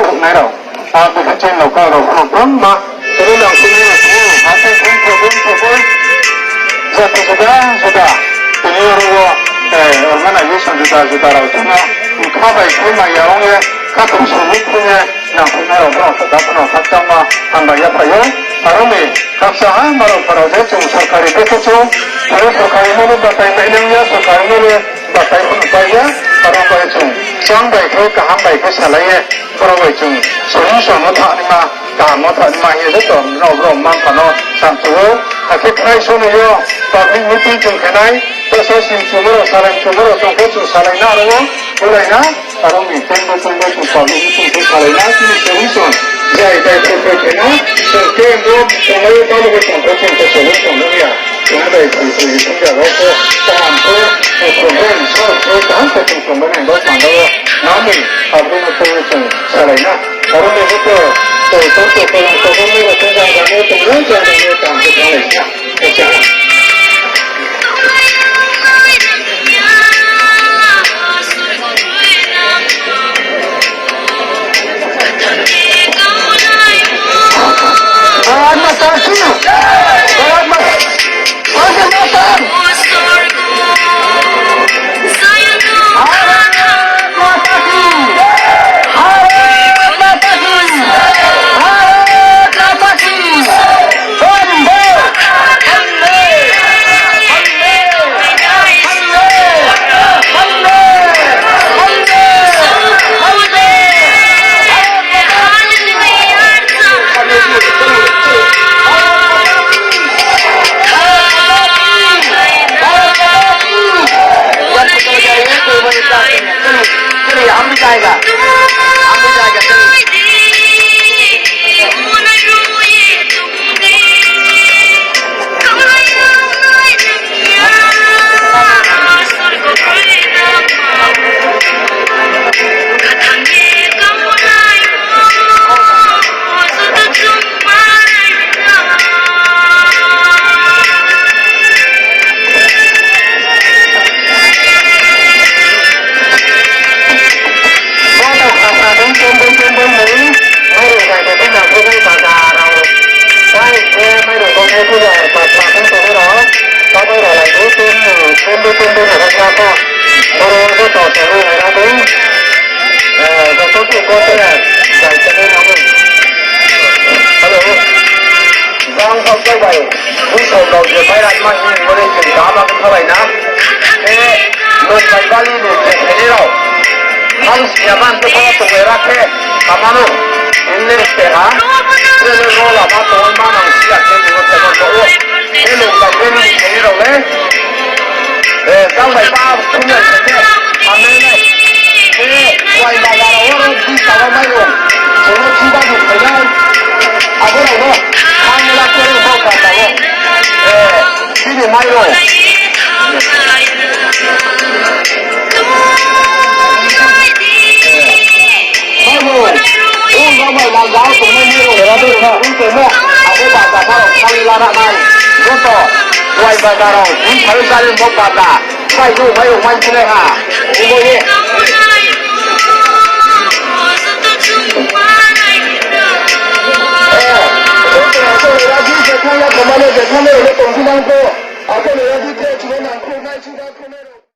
không này đâu từ cái trên lầu cao đầu không lắm mà từ đây là cái này là cái cái cái giờ thì sudah từ đây rồi ở cái này sudah rồi chúng nó khá vậy thôi mà giờ ông nghe các công sự lúc thôi nghe nào không này đâu nó phát trong mà hàng bài phải nhớ ở mình các xã mà rồi sẽ dùng sản phẩm để tiếp tục kalau berkali ini batai mainnya sekarang ini batai pun kaya kalau kaya cung jangan baik ke kaham baik ke salahnya kalau kaya cung soalnya soalnya tak ni mah kaham tak ni mah ini tu no mang kano sampai akhir kaya soalnya yo tapi mungkin cung kenai terus sim cumur sampai cung salah na lo boleh na kalau mungkin betul soalnya itu salah na sini soalnya jadi dari kenai sampai belum sampai kalau kaya sampai soalnya ya chúng ta thì không giờ đó cô làm cô chuẩn bị số tám cái chuẩn bị này đó chẳng đâu nó mình học bên một tôi sẽ lấy nè có lúc mình có tôi làm tôi không biết là chúng ta đã mua từng nước cho nên cảm thấy nó lấy nè được chưa Come on,